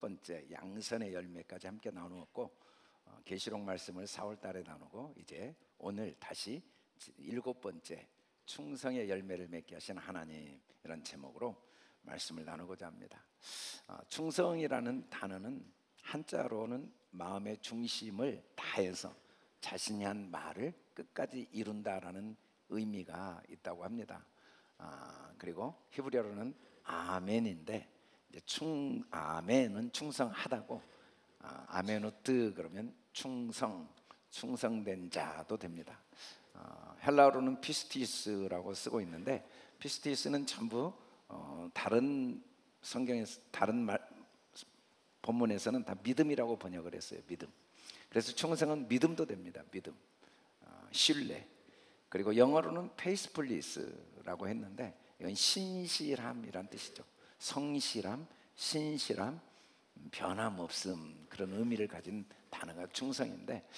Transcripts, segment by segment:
번째 양선의 열매까지 함께 나누었고, 계시록 말씀을 4월 달에 나누고, 이제 오늘 다시 7번째 충성의 열매를 맺게 하신 하나님, 이런 제목으로 말씀을 나누고자 합니다. 충성이라는 단어는 한자로는 마음의 중심을 다해서 자신이 한 말을 끝까지 이룬다라는 의미가 있다고 합니다. 그리고 히브리어로는 아멘인데, 이제 아멘은 충성하다고, 아멘우트 그러면 충성된 자도 됩니다. 헬라어로는 피스티스라고 쓰고 있는데, 피스티스는 전부 다른 성경에서 다른 본문에서는 다 믿음이라고 번역을 했어요. 믿음. 그래서 충성은 믿음도 됩니다. 믿음, 신뢰. 그리고 영어로는 faithfulness라고 했는데, 이건 신실함이란 뜻이죠. 성실함, 신실함, 변함없음, 그런 의미를 가진 단어가 충성인데,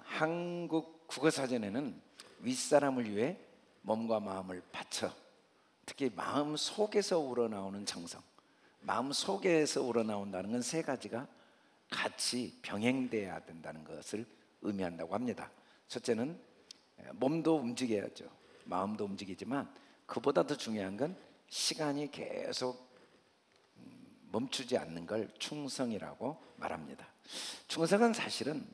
한국 국어사전에는 윗사람을 위해 몸과 마음을 바쳐, 특히 마음 속에서 우러나오는 정성, 마음 속에서 우러나온다는 건 세 가지가 같이 병행돼야 된다는 것을 의미한다고 합니다. 첫째는 몸도 움직여야죠. 마음도 움직이지만 그보다 더 중요한 건 시간이 계속 멈추지 않는 걸 충성이라고 말합니다. 충성은 사실은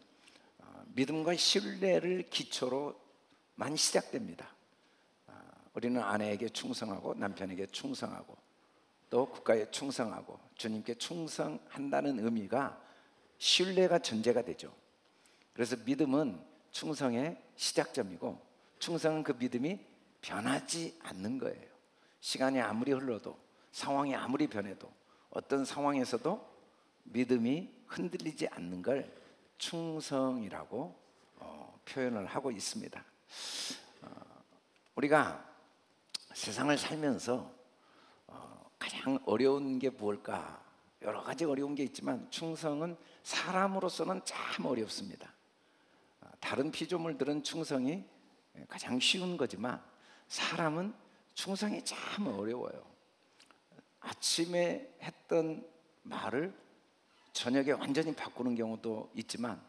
믿음과 신뢰를 기초로만 시작됩니다. 우리는 아내에게 충성하고 남편에게 충성하고 또 국가에 충성하고 주님께 충성한다는 의미가 신뢰가 전제가 되죠. 그래서 믿음은 충성의 시작점이고, 충성은 그 믿음이 변하지 않는 거예요. 시간이 아무리 흘러도, 상황이 아무리 변해도, 어떤 상황에서도 믿음이 흔들리지 않는 걸 충성이라고 표현을 하고 있습니다. 우리가 세상을 살면서 가장 어려운 게 무엇일까? 여러 가지 어려운 게 있지만 충성은 사람으로서는 참 어렵습니다. 다른 피조물들은 충성이 가장 쉬운 거지만 사람은 충성이 참 어려워요. 아침에 했던 말을 저녁에 완전히 바꾸는 경우도 있지만,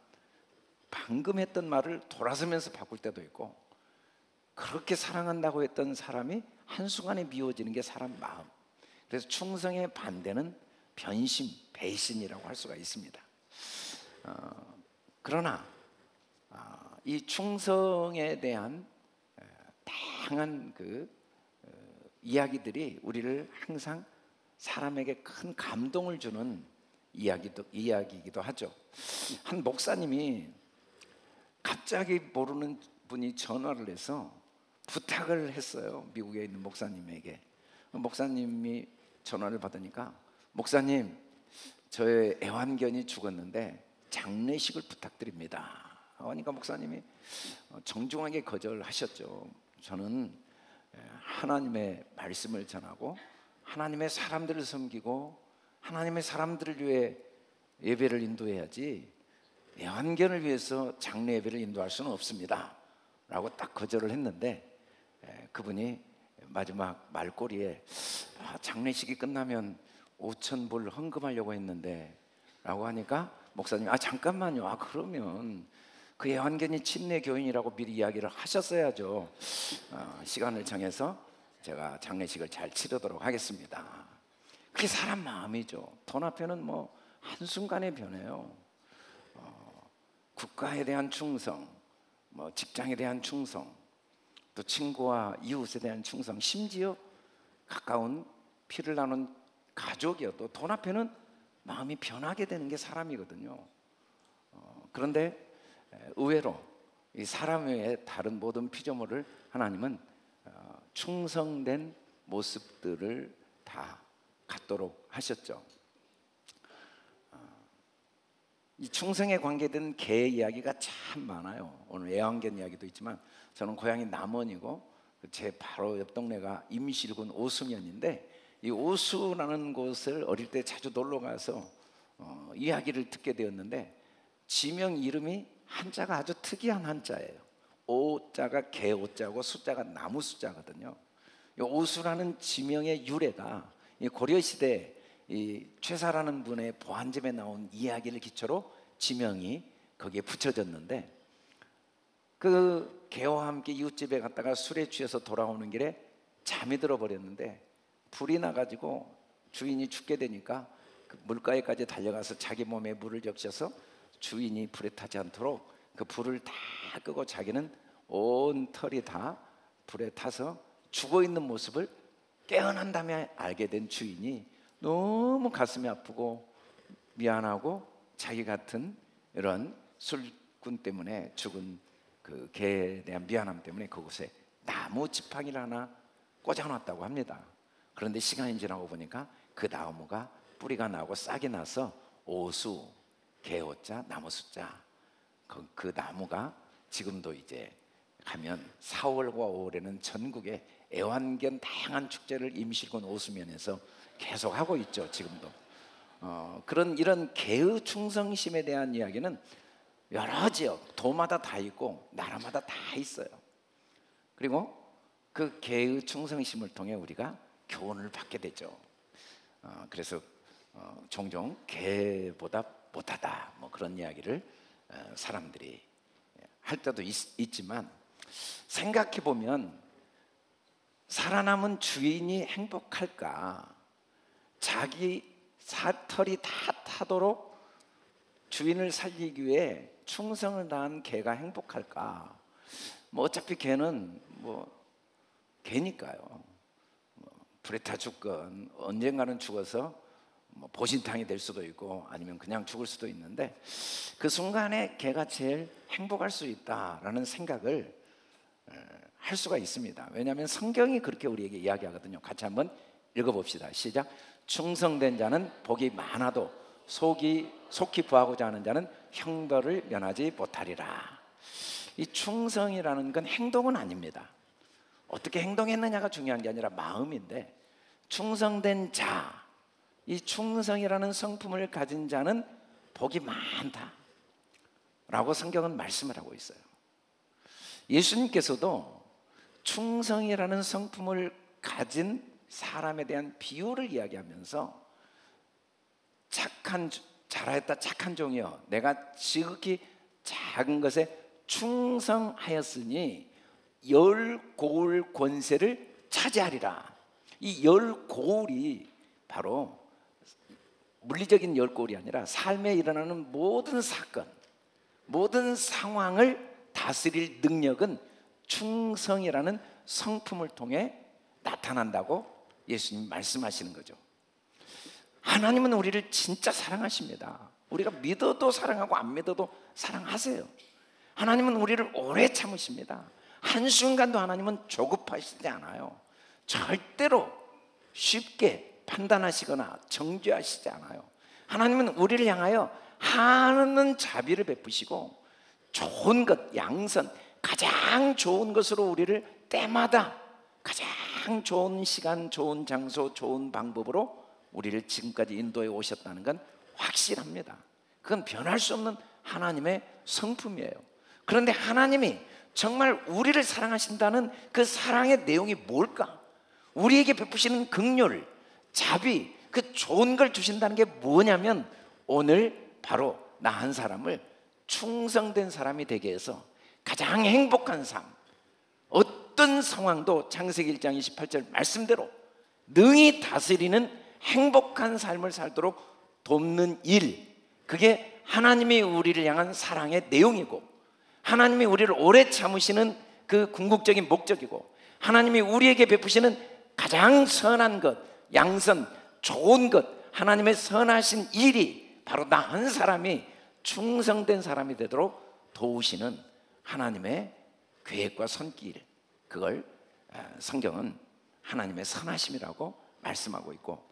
방금 했던 말을 돌아서면서 바꿀 때도 있고, 그렇게 사랑한다고 했던 사람이 한순간에 미워지는 게 사람 마음. 그래서 충성의 반대는 변심, 배신이라고 할 수가 있습니다. 그러나 이 충성에 대한 다양한 이야기들이 우리를 항상 사람에게 큰 감동을 주는 이야기이기도 하죠. 한 목사님이 갑자기 모르는 분이 전화를 해서 부탁을 했어요. 미국에 있는 목사님에게. 목사님이 전화를 받으니까, 목사님, 저의 애완견이 죽었는데 장례식을 부탁드립니다. 그러니까 목사님이 정중하게 거절하셨죠. 저는 하나님의 말씀을 전하고 하나님의 사람들을 섬기고 하나님의 사람들을 위해 예배를 인도해야지 애완견을 위해서 장례 예배를 인도할 수는 없습니다 라고 딱 거절을 했는데, 그분이 마지막 말꼬리에 장례식이 끝나면 5,000불 헌금하려고 했는데 라고 하니까, 목사님이 잠깐만요, 그러면 그 애완견이 침례 교인이라고 미리 이야기를 하셨어야죠. 시간을 정해서 제가 장례식을 잘 치르도록 하겠습니다. 그게 사람 마음이죠. 돈 앞에는 뭐 한순간에 변해요. 국가에 대한 충성, 뭐 직장에 대한 충성, 또 친구와 이웃에 대한 충성, 심지어 가까운 피를 나눈 가족이어도 돈 앞에는 마음이 변하게 되는 게 사람이거든요. 그런데 의외로 이 사람 외에 다른 모든 피조물을 하나님은 충성된 모습들을 다 갖도록 하셨죠. 이 충성에 관계된 개 이야기가 참 많아요. 오늘 애완견 이야기도 있지만, 저는 고향이 남원이고 제 바로 옆 동네가 임실군 오수면인데, 이 오수라는 곳을 어릴 때 자주 놀러 가서 이야기를 듣게 되었는데, 지명 이름이 한자가 아주 특이한 한자예요. 오자가 개오자고 숫자가 나무 숫자거든요. 이 오수라는 지명의 유래가 고려시대 이 최사라는 분의 보안집에 나온 이야기를 기초로 지명이 거기에 붙여졌는데, 그 개와 함께 이웃집에 갔다가 술에 취해서 돌아오는 길에 잠이 들어버렸는데 불이 나가지고 주인이 죽게 되니까 그 물가에까지 달려가서 자기 몸에 물을 적셔서 주인이 불에 타지 않도록 그 불을 다 끄고 자기는 온 털이 다 불에 타서 죽어있는 모습을 깨어난 다음에 알게 된 주인이 너무 가슴이 아프고 미안하고 자기 같은 이런 술꾼 때문에 죽은 그 개에 대한 미안함 때문에 그곳에 나무 지팡이를 하나 꽂아놨다고 합니다. 그런데 시간이 지나고 보니까 그 나무가 뿌리가 나고 싹이 나서 오수, 개오자, 나무 숫자, 그 나무가 지금도 이제 가면 4월과 5월에는 전국에 애완견 다양한 축제를 임실군 오수면에서 계속 하고 있죠. 지금도 그런 이런 개의 충성심에 대한 이야기는 여러 지역, 도마다 다 있고 나라마다 다 있어요. 그리고 그 개의 충성심을 통해 우리가 교훈을 받게 되죠. 그래서 종종 개보다 못하다 뭐 그런 이야기를 사람들이 할 때도 있지만, 생각해 보면 살아남은 주인이 행복할까? 자기 사털이 다 타도록 주인을 살리기 위해 충성을 다한 개가 행복할까? 뭐 어차피 개는 뭐 개니까요. 불에 타 죽건 언젠가는 죽어서 뭐 보신탕이 될 수도 있고 아니면 그냥 죽을 수도 있는데, 그 순간에 개가 제일 행복할 수 있다라는 생각을 할 수가 있습니다. 왜냐하면 성경이 그렇게 우리에게 이야기하거든요. 같이 한번 읽어봅시다. 시작. 충성된 자는 복이 많아도 속히 부하고자 하는 자는 형벌을 면하지 못하리라. 이 충성이라는 건 행동은 아닙니다. 어떻게 행동했느냐가 중요한 게 아니라 마음인데, 충성된 자, 이 충성이라는 성품을 가진 자는 복이 많다 라고 성경은 말씀을 하고 있어요. 예수님께서도 충성이라는 성품을 가진 사람에 대한 비유를 이야기하면서 잘하였다 착한 종이여, 내가 지극히 작은 것에 충성하였으니 10고울 권세를 차지하리라. 이 10고울이 바로 물리적인 10고울이 아니라 삶에 일어나는 모든 사건, 모든 상황을 다스릴 능력은 충성이라는 성품을 통해 나타난다고 예수님 말씀하시는 거죠. 하나님은 우리를 진짜 사랑하십니다. 우리가 믿어도 사랑하고 안 믿어도 사랑하세요. 하나님은 우리를 오래 참으십니다. 한순간도 하나님은 조급하시지 않아요. 절대로 쉽게 판단하시거나 정죄하시지 않아요. 하나님은 우리를 향하여 하는 자비를 베푸시고 좋은 것, 양선, 가장 좋은 것으로 우리를 때마다 가장 좋은 시간, 좋은 장소, 좋은 방법으로 우리를 지금까지 인도해 오셨다는 건 확실합니다. 그건 변할 수 없는 하나님의 성품이에요. 그런데 하나님이 정말 우리를 사랑하신다는 그 사랑의 내용이 뭘까? 우리에게 베푸시는 긍휼, 자비, 그 좋은 걸 주신다는 게 뭐냐면, 오늘 바로 나 한 사람을 충성된 사람이 되게 해서 가장 행복한 삶, 어떤 상황도 창세기 1장 28절 말씀대로 능히 다스리는 행복한 삶을 살도록 돕는 일, 그게 하나님이 우리를 향한 사랑의 내용이고, 하나님이 우리를 오래 참으시는 그 궁극적인 목적이고, 하나님이 우리에게 베푸시는 가장 선한 것, 양선, 좋은 것, 하나님의 선하신 일이 바로 나 한 사람이 충성된 사람이 되도록 도우시는 하나님의 계획과 손길, 그걸 성경은 하나님의 선하심이라고 말씀하고 있고,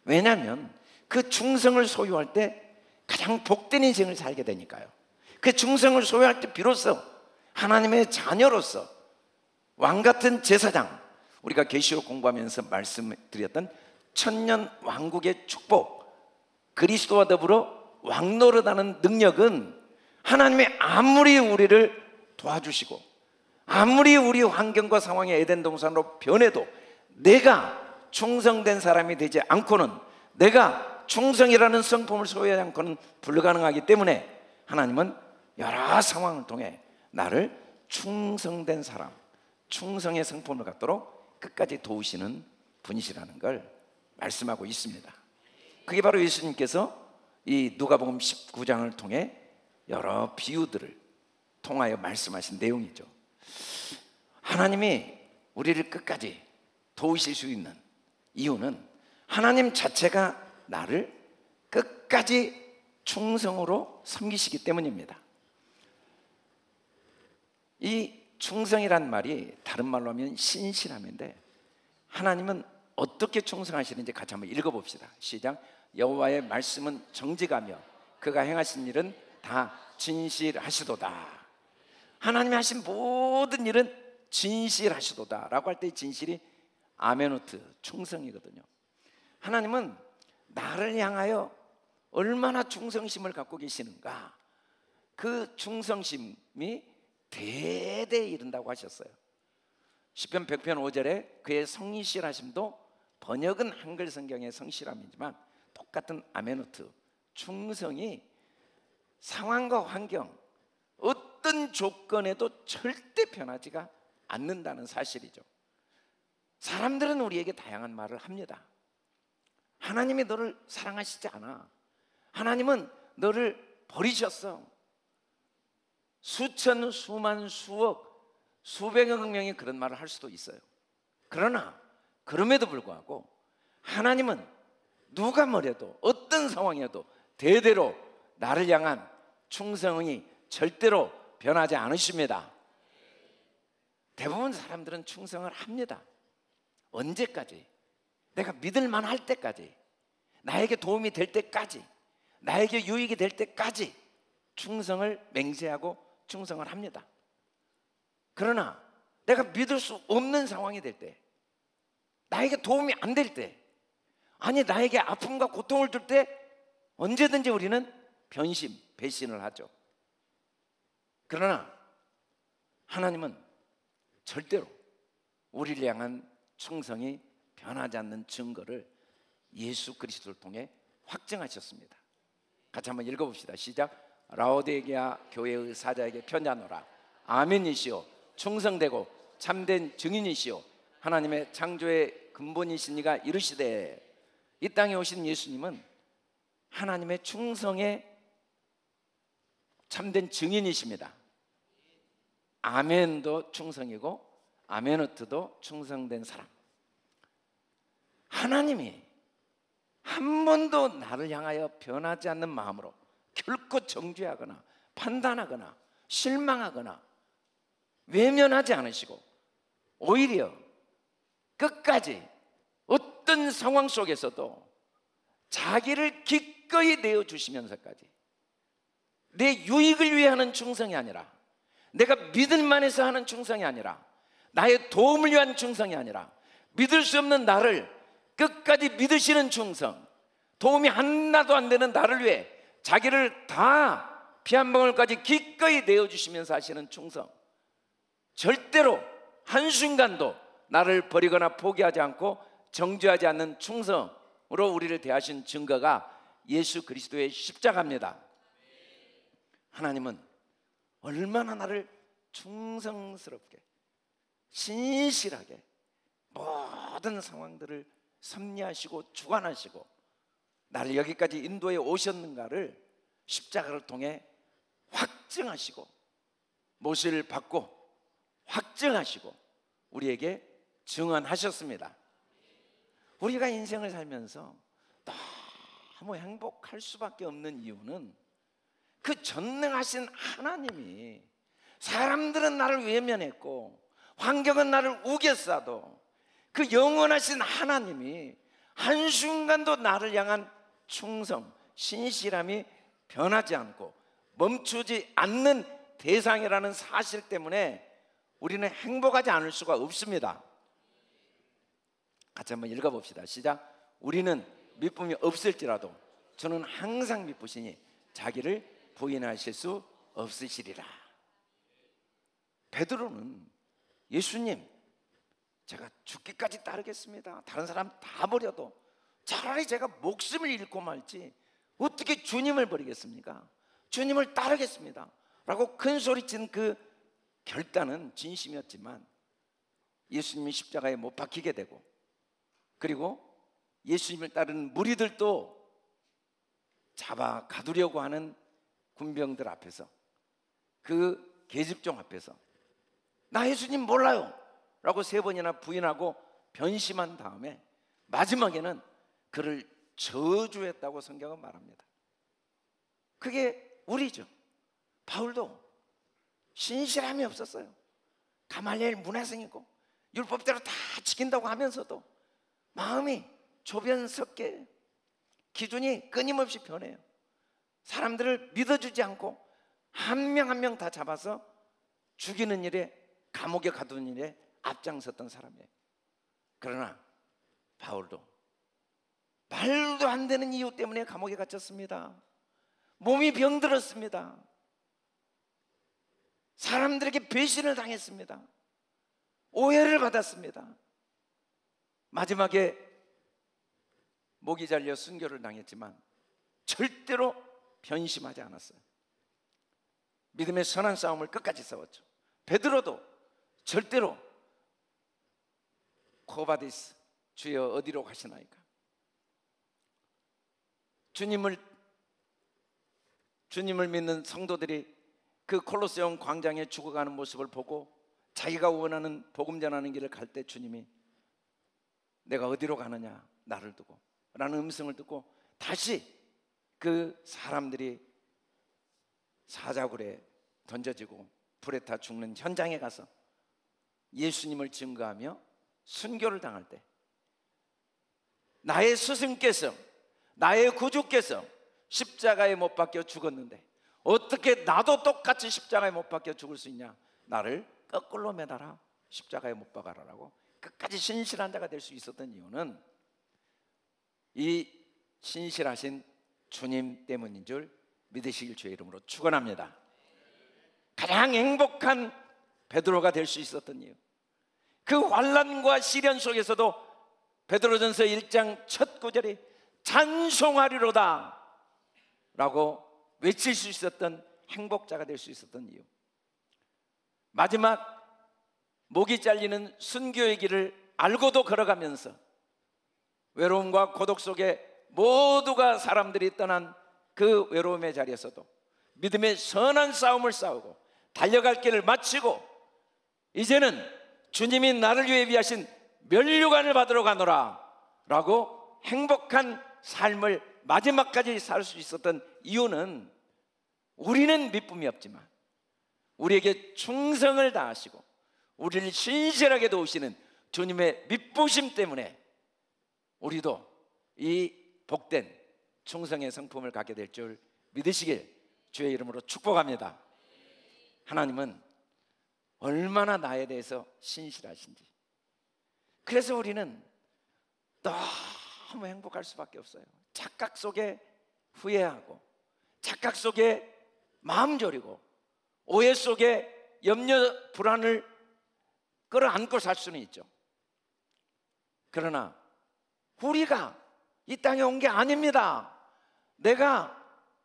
왜냐하면 그 충성을 소유할 때 가장 복된 인생을 살게 되니까요. 그 충성을 소유할 때 비로소 하나님의 자녀로서 왕같은 제사장, 우리가 계시록 공부하면서 말씀드렸던 천년 왕국의 축복, 그리스도와 더불어 왕노릇하는 능력은 하나님이 아무리 우리를 도와주시고 아무리 우리 환경과 상황이 에덴 동산으로 변해도 내가 충성된 사람이 되지 않고는 내가 충성이라는 성품을 소유하지 않고는 불가능하기 때문에 하나님은 여러 상황을 통해 나를 충성된 사람, 충성의 성품을 갖도록 끝까지 도우시는 분이시라는 걸 말씀하고 있습니다. 그게 바로 예수님께서 이 누가복음 19장을 통해 여러 비유들을 통하여 말씀하신 내용이죠. 하나님이 우리를 끝까지 도우실 수 있는 이유는 하나님 자체가 나를 끝까지 충성으로 섬기시기 때문입니다. 이 충성이란 말이 다른 말로 하면 신실함인데, 하나님은 어떻게 충성하시는지 같이 한번 읽어봅시다. 시작. 여호와의 말씀은 정직하며 그가 행하신 일은 다 진실하시도다. 하나님이 하신 모든 일은 진실하시도다 라고 할 때 진실이 아멘노트, 충성이거든요. 하나님은 나를 향하여 얼마나 충성심을 갖고 계시는가, 그 충성심이 대대에 이른다고 하셨어요. 시편 100편 5절에 그의 성실하심도, 번역은 한글 성경의 성실함이지만 똑같은 아멘노트, 충성이 상황과 환경, 어떤 조건에도 절대 변하지가 않는다는 사실이죠. 사람들은 우리에게 다양한 말을 합니다. 하나님이 너를 사랑하시지 않아. 하나님은 너를 버리셨어. 수천, 수만, 수억, 수백억 명이 그런 말을 할 수도 있어요. 그러나 그럼에도 불구하고 하나님은 누가 뭐래도 어떤 상황에도 대대로 나를 향한 충성이 절대로 변하지 않으십니다. 대부분 사람들은 충성을 합니다. 언제까지? 내가 믿을만 할 때까지, 나에게 도움이 될 때까지, 나에게 유익이 될 때까지 충성을 맹세하고 충성을 합니다. 그러나 내가 믿을 수 없는 상황이 될 때, 나에게 도움이 안 될 때, 아니 나에게 아픔과 고통을 줄 때 언제든지 우리는 변심, 배신을 하죠. 그러나 하나님은 절대로 우리를 향한 충성이 변하지 않는 증거를 예수 그리스도를 통해 확증하셨습니다. 같이 한번 읽어봅시다. 시작. 라오디게아 교회의 사자에게 편지하노라. 아멘이시오, 충성되고 참된 증인이시오, 하나님의 창조의 근본이신 이가 이르시되. 이 땅에 오신 예수님은 하나님의 충성의 참된 증인이십니다. 아멘도 충성이고 아멘어트도 충성된 사람. 하나님이 한 번도 나를 향하여 변하지 않는 마음으로 결코 정죄하거나 판단하거나 실망하거나 외면하지 않으시고, 오히려 끝까지 어떤 상황 속에서도 자기를 기꺼이 내어주시면서까지 내 유익을 위해 하는 충성이 아니라, 내가 믿을만 해서 하는 충성이 아니라, 나의 도움을 위한 충성이 아니라, 믿을 수 없는 나를 끝까지 믿으시는 충성, 도움이 하나도 안 되는 나를 위해 자기를 다 피 한 방울까지 기꺼이 내어주시면서 하시는 충성, 절대로 한순간도 나를 버리거나 포기하지 않고 정죄하지 않는 충성으로 우리를 대하신 증거가 예수 그리스도의 십자가입니다. 하나님은 얼마나 나를 충성스럽게 신실하게 모든 상황들을 섭리하시고 주관하시고 나를 여기까지 인도해 오셨는가를 십자가를 통해 확증하시고, 못을 받고 확증하시고 우리에게 증언하셨습니다. 우리가 인생을 살면서 너무 행복할 수밖에 없는 이유는 그 전능하신 하나님이, 사람들은 나를 외면했고 환경은 나를 우겨싸도 그 영원하신 하나님이 한순간도 나를 향한 충성, 신실함이 변하지 않고 멈추지 않는 대상이라는 사실 때문에 우리는 행복하지 않을 수가 없습니다. 같이 한번 읽어봅시다. 시작. 우리는 미쁨이 없을지라도 저는 항상 미쁘시니 자기를 부인하실 수 없으시리라. 베드로는 예수님, 제가 죽기까지 따르겠습니다, 다른 사람 다 버려도 차라리 제가 목숨을 잃고 말지 어떻게 주님을 버리겠습니까? 주님을 따르겠습니다 라고 큰소리친 그 결단은 진심이었지만 예수님이 십자가에 못 박히게 되고, 그리고 예수님을 따르는 무리들도 잡아 가두려고 하는 군병들 앞에서, 그 계집종 앞에서 나 예수님 몰라요 라고 3번이나 부인하고 변심한 다음에 마지막에는 그를 저주했다고 성경은 말합니다. 그게 우리죠. 바울도 신실함이 없었어요. 가말리엘 문화생이고 율법대로 다 지킨다고 하면서도 마음이 조변석계, 기준이 끊임없이 변해요. 사람들을 믿어주지 않고 한 명 한 명 다 잡아서 죽이는 일에, 감옥에 가두는 일에 앞장섰던 사람이에요. 그러나 바울도 말도 안 되는 이유 때문에 감옥에 갇혔습니다. 몸이 병들었습니다. 사람들에게 배신을 당했습니다. 오해를 받았습니다. 마지막에 목이 잘려 순교를 당했지만 절대로 변심하지 않았어요. 믿음의 선한 싸움을 끝까지 싸웠죠. 베드로도 절대로 코바디스, 주여 어디로 가시나이까? 주님을 믿는 성도들이 그 콜로세움 광장에 죽어가는 모습을 보고 자기가 원하는 복음 전하는 길을 갈 때 주님이 내가 어디로 가느냐 나를 두고 라는 음성을 듣고 다시 그 사람들이 사자굴에 던져지고 불에 타 죽는 현장에 가서 예수님을 증거하며 순교를 당할 때 나의 스승께서, 나의 구주께서 십자가에 못 박혀 죽었는데 어떻게 나도 똑같이 십자가에 못 박혀 죽을 수 있냐? 나를 거꾸로 매달아 십자가에 못 박아라라고 끝까지 신실한 자가 될 수 있었던 이유는 이 신실하신 주님 때문인 줄 믿으시길 주의 이름으로 축원합니다. 가장 행복한 베드로가 될 수 있었던 이유, 그 환난과 시련 속에서도 베드로전서 1장 첫 구절이 찬송하리로다 라고 외칠 수 있었던 행복자가 될 수 있었던 이유, 마지막 목이 잘리는 순교의 길을 알고도 걸어가면서 외로움과 고독 속에 모두가 사람들이 떠난 그 외로움의 자리에서도 믿음의 선한 싸움을 싸우고 달려갈 길을 마치고 이제는 주님이 나를 위해 비하신 면류관을 받으러 가노라 라고 행복한 삶을 마지막까지 살 수 있었던 이유는 우리는 미쁨이 없지만 우리에게 충성을 다하시고 우리를 신실하게 도우시는 주님의 미쁘심 때문에 우리도 이 복된 충성의 성품을 갖게 될 줄 믿으시길 주의 이름으로 축복합니다. 하나님은 얼마나 나에 대해서 신실하신지, 그래서 우리는 너무 행복할 수밖에 없어요. 착각 속에 후회하고 착각 속에 마음 졸이고 오해 속에 염려 불안을 끌어안고 살 수는 있죠. 그러나 우리가 이 땅에 온 게 아닙니다. 내가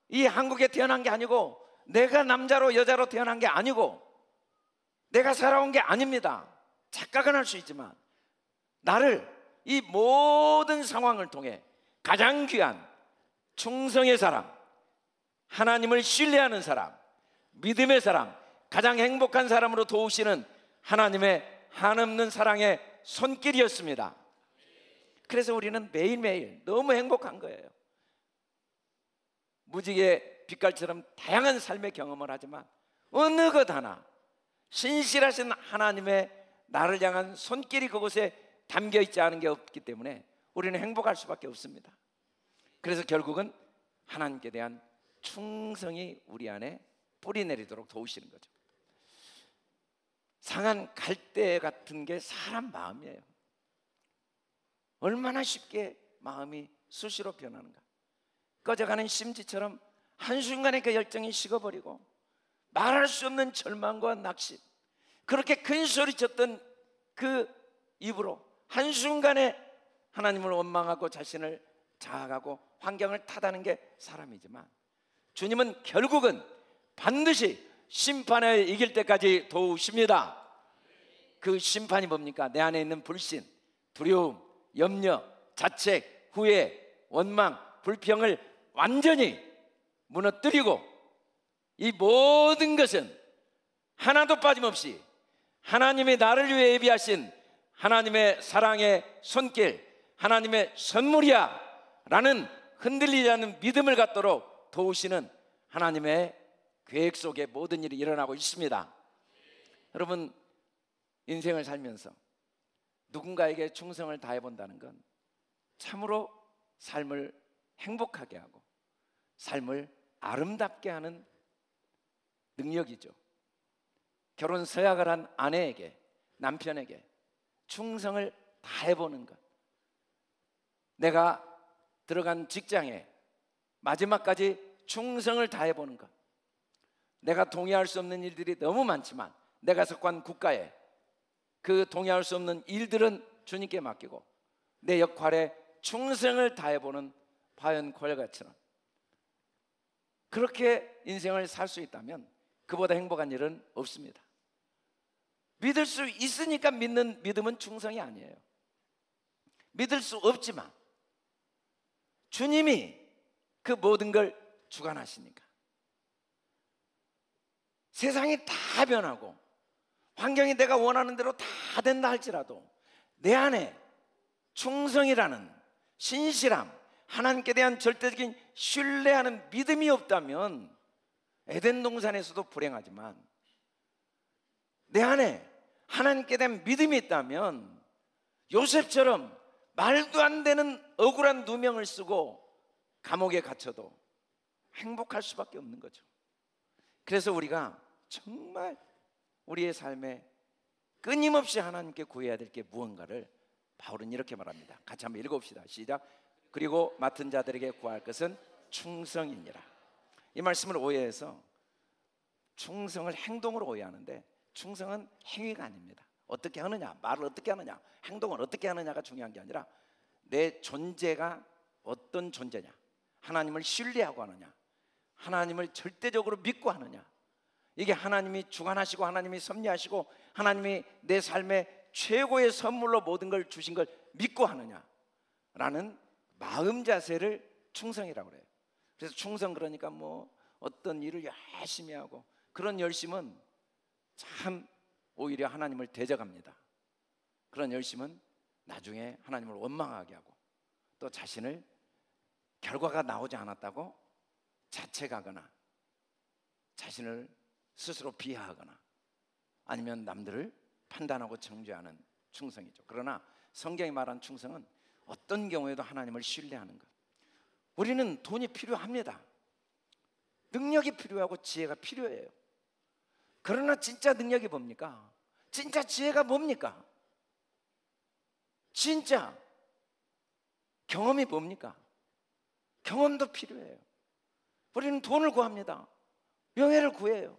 이 한국에 태어난 게 아니고 내가 남자로 여자로 태어난 게 아니고 내가 살아온 게 아닙니다. 착각은 할 수 있지만 나를 이 모든 상황을 통해 가장 귀한 충성의 사람, 하나님을 신뢰하는 사람, 믿음의 사람, 가장 행복한 사람으로 도우시는 하나님의 한없는 사랑의 손길이었습니다. 그래서 우리는 매일매일 너무 행복한 거예요. 무지개 빛깔처럼 다양한 삶의 경험을 하지만 어느 것 하나 신실하신 하나님의 나를 향한 손길이 그곳에 담겨 있지 않은 게 없기 때문에 우리는 행복할 수밖에 없습니다. 그래서 결국은 하나님께 대한 충성이 우리 안에 뿌리 내리도록 도우시는 거죠. 상한 갈대 같은 게 사람 마음이에요. 얼마나 쉽게 마음이 수시로 변하는가. 꺼져가는 심지처럼 한순간에 그 열정이 식어버리고 말할 수 없는 절망과 낙심, 그렇게 큰 소리쳤던 그 입으로 한순간에 하나님을 원망하고 자신을 자아가고 환경을 타다는 게 사람이지만, 주님은 결국은 반드시 심판에 이길 때까지 도우십니다. 그 심판이 뭡니까? 내 안에 있는 불신, 두려움, 염려, 자책, 후회, 원망, 불평을 완전히 무너뜨리고, 이 모든 것은 하나도 빠짐없이 하나님이 나를 위해 예비하신 하나님의 사랑의 손길, 하나님의 선물이야 라는 흔들리지 않는 믿음을 갖도록 도우시는 하나님의 계획 속에 모든 일이 일어나고 있습니다. 여러분, 인생을 살면서 누군가에게 충성을 다해본다는 건 참으로 삶을 행복하게 하고 삶을 아름답게 하는 능력이죠. 결혼 서약을 한 아내에게, 남편에게 충성을 다해보는 것, 내가 들어간 직장에 마지막까지 충성을 다해보는 것, 내가 동의할 수 없는 일들이 너무 많지만 내가 속한 국가에 그 동의할 수 없는 일들은 주님께 맡기고 내 역할에 충성을 다해보는 바연 콜가처럼, 그렇게 인생을 살 수 있다면 그보다 행복한 일은 없습니다. 믿을 수 있으니까 믿는 믿음은 충성이 아니에요. 믿을 수 없지만 주님이 그 모든 걸 주관하시니까, 세상이 다 변하고 환경이 내가 원하는 대로 다 된다 할지라도 내 안에 충성이라는 신실함, 하나님께 대한 절대적인 신뢰하는 믿음이 없다면 에덴 동산에서도 불행하지만, 내 안에 하나님께 대한 믿음이 있다면 요셉처럼 말도 안 되는 억울한 누명을 쓰고 감옥에 갇혀도 행복할 수밖에 없는 거죠. 그래서 우리가 정말 우리의 삶에 끊임없이 하나님께 구해야 될 게 무언가를 바울은 이렇게 말합니다. 같이 한번 읽어봅시다. 시작. 그리고 맡은 자들에게 구할 것은 충성이니라. 이 말씀을 오해해서 충성을 행동으로 오해하는데, 충성은 행위가 아닙니다. 어떻게 하느냐, 말을 어떻게 하느냐, 행동을 어떻게 하느냐가 중요한 게 아니라 내 존재가 어떤 존재냐, 하나님을 신뢰하고 하느냐, 하나님을 절대적으로 믿고 하느냐, 이게 하나님이 주관하시고 하나님이 섭리하시고 하나님이 내 삶의 최고의 선물로 모든 걸 주신 걸 믿고 하느냐라는 마음 자세를 충성이라고 그래요. 그래서 충성, 그러니까 뭐 어떤 일을 열심히 하고, 그런 열심은 참 오히려 하나님을 대적합니다. 그런 열심은 나중에 하나님을 원망하게 하고 또 자신을 결과가 나오지 않았다고 자책하거나 자신을 스스로 비하하거나 아니면 남들을 판단하고 정죄하는 충성이죠. 그러나 성경이 말한 충성은 어떤 경우에도 하나님을 신뢰하는 것. 우리는 돈이 필요합니다. 능력이 필요하고 지혜가 필요해요. 그러나 진짜 능력이 뭡니까? 진짜 지혜가 뭡니까? 진짜 경험이 뭡니까? 경험도 필요해요. 우리는 돈을 구합니다. 명예를 구해요.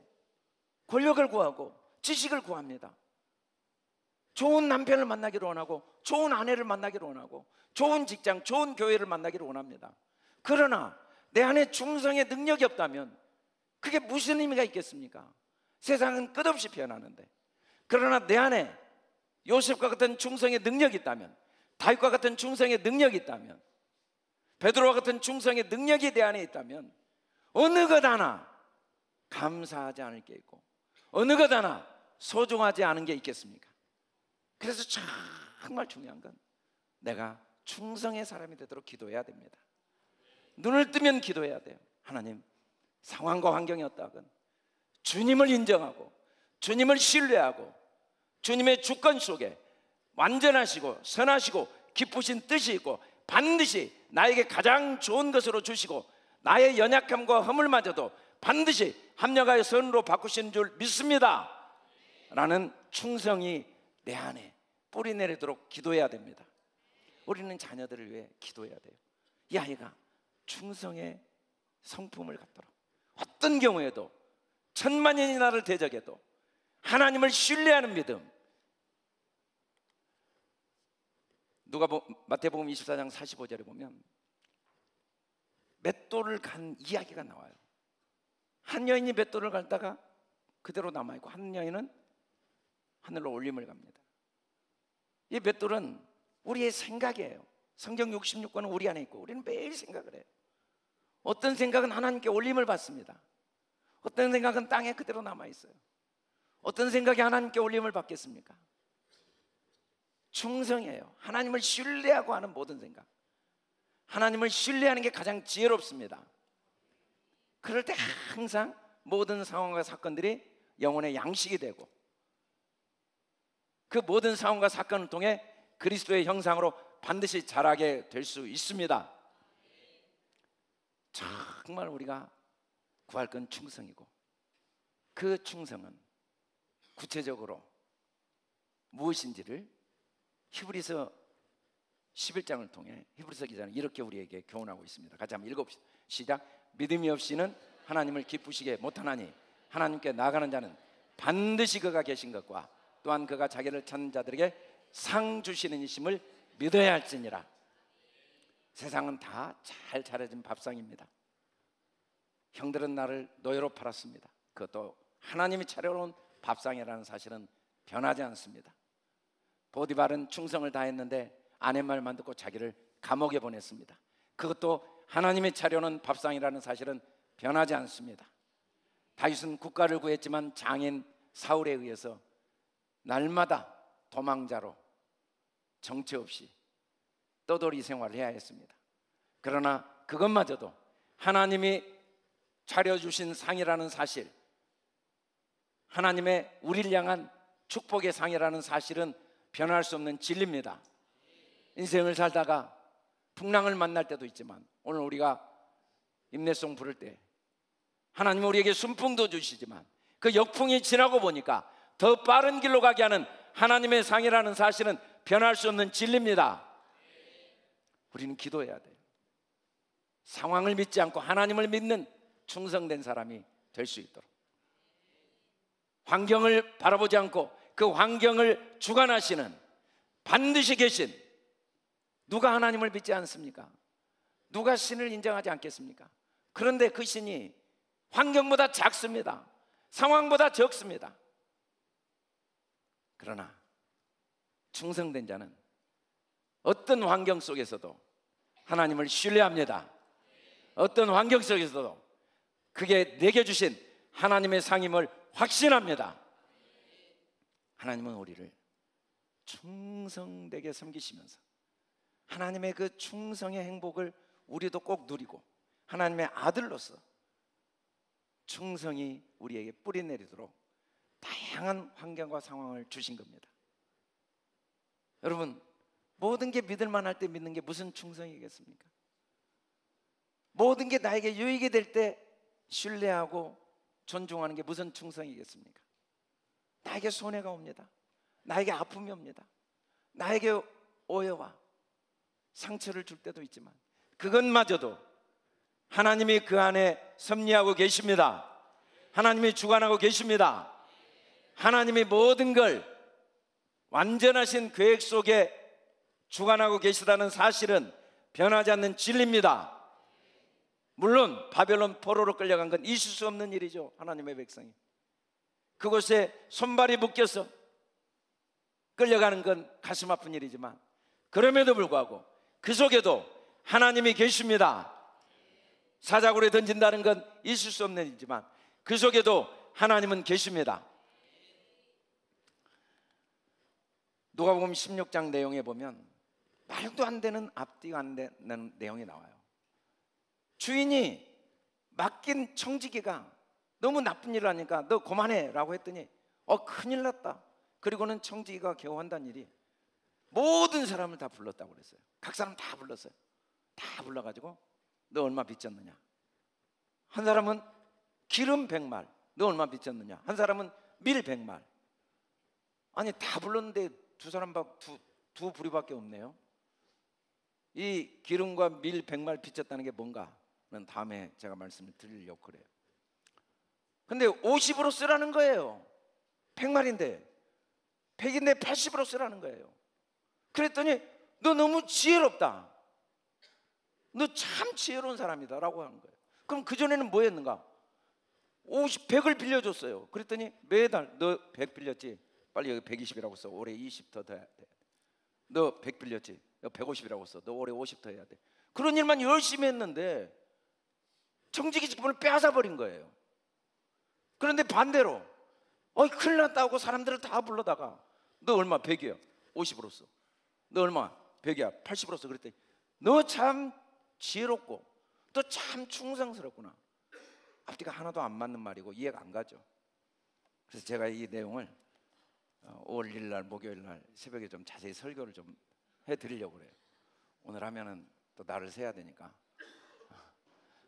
권력을 구하고 지식을 구합니다. 좋은 남편을 만나기를 원하고 좋은 아내를 만나기를 원하고 좋은 직장, 좋은 교회를 만나기를 원합니다. 그러나 내 안에 충성의 능력이 없다면 그게 무슨 의미가 있겠습니까? 세상은 끝없이 변하는데, 그러나 내 안에 요셉과 같은 충성의 능력이 있다면, 다윗과 같은 충성의 능력이 있다면, 베드로와 같은 충성의 능력이 내 안에 있다면 어느 것 하나 감사하지 않을 게 있고 어느 것 하나 소중하지 않은 게 있겠습니까? 그래서 정말 중요한 건 내가 충성의 사람이 되도록 기도해야 됩니다. 눈을 뜨면 기도해야 돼요. 하나님, 상황과 환경이 어떠하건 주님을 인정하고 주님을 신뢰하고 주님의 주권 속에 완전하시고 선하시고 기쁘신 뜻이 있고 반드시 나에게 가장 좋은 것으로 주시고 나의 연약함과 허물마저도 반드시 합력하여 선으로 바꾸시는 줄 믿습니다 라는 충성이 내 안에 뿌리 내리도록 기도해야 됩니다. 우리는 자녀들을 위해 기도해야 돼요. 이 아이가 충성의 성품을 갖도록 어떤 경우에도 천만년이 나를 대적해도 하나님을 신뢰하는 믿음. 마태복음 24장 45절에 보면 맷돌을 간 이야기가 나와요. 한 여인이 맷돌을 갈다가 그대로 남아있고 한 여인은 하늘로 올림을 갑니다. 이 맷돌은 우리의 생각이에요. 성경 66권은 우리 안에 있고 우리는 매일 생각을 해요. 어떤 생각은 하나님께 올림을 받습니다. 어떤 생각은 땅에 그대로 남아있어요. 어떤 생각이 하나님께 올림을 받겠습니까? 충성이에요. 하나님을 신뢰하고 하는 모든 생각, 하나님을 신뢰하는 게 가장 지혜롭습니다. 그럴 때 항상 모든 상황과 사건들이 영혼의 양식이 되고 그 모든 상황과 사건을 통해 그리스도의 형상으로 반드시 자라게 될 수 있습니다. 정말 우리가 구할 건 충성이고, 그 충성은 구체적으로 무엇인지를 히브리서 11장을 통해 히브리서 기자는 이렇게 우리에게 교훈하고 있습니다. 같이 한번 읽어봅시다. 시작. 믿음이 없이는 하나님을 기쁘시게 못하나니 하나님께 나아가는 자는 반드시 그가 계신 것과 또한 그가 자기를 찾는 자들에게 상 주시는 이심을 믿어야 할지니라. 세상은 다 잘 차려진 밥상입니다. 형들은 나를 노예로 팔았습니다. 그것도 하나님이 차려놓은 밥상이라는 사실은 변하지 않습니다. 보디발은 충성을 다했는데 아내 말만 듣고 자기를 감옥에 보냈습니다. 그것도 하나님이 차려놓은 밥상이라는 사실은 변하지 않습니다. 다윗은 국가를 구했지만 장인 사울에 의해서 날마다 도망자로 정처 없이 떠돌이 생활을 해야 했습니다. 그러나 그것마저도 하나님이 차려주신 상이라는 사실, 하나님의 우리를 향한 축복의 상이라는 사실은 변할 수 없는 진리입니다. 인생을 살다가 풍랑을 만날 때도 있지만, 오늘 우리가 임내송 부를 때 하나님은 우리에게 순풍도 주시지만 그 역풍이 지나고 보니까 더 빠른 길로 가게 하는 하나님의 상이라는 사실은 변할 수 없는 진리입니다. 우리는 기도해야 돼요. 상황을 믿지 않고 하나님을 믿는 충성된 사람이 될 수 있도록, 환경을 바라보지 않고 그 환경을 주관하시는, 반드시 계신, 누가 하나님을 믿지 않습니까? 누가 신을 인정하지 않겠습니까? 그런데 그 신이 환경보다 작습니다. 상황보다 적습니다. 그러나 충성된 자는 어떤 환경 속에서도 하나님을 신뢰합니다. 어떤 환경 속에서도 그게 내게 주신 하나님의 상임을 확신합니다. 하나님은 우리를 충성되게 섬기시면서 하나님의 그 충성의 행복을 우리도 꼭 누리고 하나님의 아들로서 충성이 우리에게 뿌리내리도록 다양한 환경과 상황을 주신 겁니다. 여러분, 모든 게 믿을만 할 때 믿는 게 무슨 충성이겠습니까? 모든 게 나에게 유익이 될 때 신뢰하고 존중하는 게 무슨 충성이겠습니까? 나에게 손해가 옵니다. 나에게 아픔이 옵니다. 나에게 오해와 상처를 줄 때도 있지만 그것마저도 하나님이 그 안에 섭리하고 계십니다. 하나님이 주관하고 계십니다. 하나님이 모든 걸 완전하신 계획 속에 주관하고 계시다는 사실은 변하지 않는 진리입니다. 물론 바벨론 포로로 끌려간 건 있을 수 없는 일이죠. 하나님의 백성이 그곳에 손발이 묶여서 끌려가는 건 가슴 아픈 일이지만, 그럼에도 불구하고 그 속에도 하나님이 계십니다. 사자굴에 던진다는 건 있을 수 없는 일이지만 그 속에도 하나님은 계십니다. 누가복음 16장 내용에 보면 말도 안 되는, 앞뒤가 안 되는 내용이 나와요. 주인이 맡긴 청지기가 너무 나쁜 일을 하니까 너 그만해 라고 했더니 큰일 났다. 그리고는 청지기가 겨우 한다는 일이 모든 사람을 다 불렀다고 그랬어요. 각 사람 다 불렀어요. 다 불러가지고 너 얼마 빚졌느냐. 한 사람은 기름 100말, 너 얼마 빚졌느냐. 한 사람은 밀 100말. 아니 다 불렀는데 두 부류밖에 없네요. 이 기름과 밀 100말 빚졌다는 게 뭔가는 다음에 제가 말씀을 드리려고 그래요. 근데 50으로 쓰라는 거예요. 100말인데 100인데 80으로 쓰라는 거예요. 그랬더니 너 너무 지혜롭다. 너 참 지혜로운 사람이다 라고 하는 거예요. 그럼 그전에는 뭐 했는가? 100을 빌려줬어요. 그랬더니 매달 너 100 빌렸지? 빨리 여기 120이라고 써. 올해 20 더 돼야 돼. 너 100 빌렸지? 너 150이라고 써. 너 올해 50 더 해야 돼. 그런 일만 열심히 했는데 정직이 직분을 빼앗아 버린 거예요. 그런데 반대로 큰일 났다고 사람들을 다 불러다가 너 얼마? 100이야. 50으로 써. 너 얼마? 100이야. 80으로 써. 그랬더니 너 참 지혜롭고 또 참 충성스럽구나. 앞뒤가 하나도 안 맞는 말이고 이해가 안 가죠. 그래서 제가 이 내용을 5월 1일 날 목요일 날 새벽에 좀 자세히 설교를 좀 해드리려고 그래요. 오늘 하면은 또 날을 새야 되니까.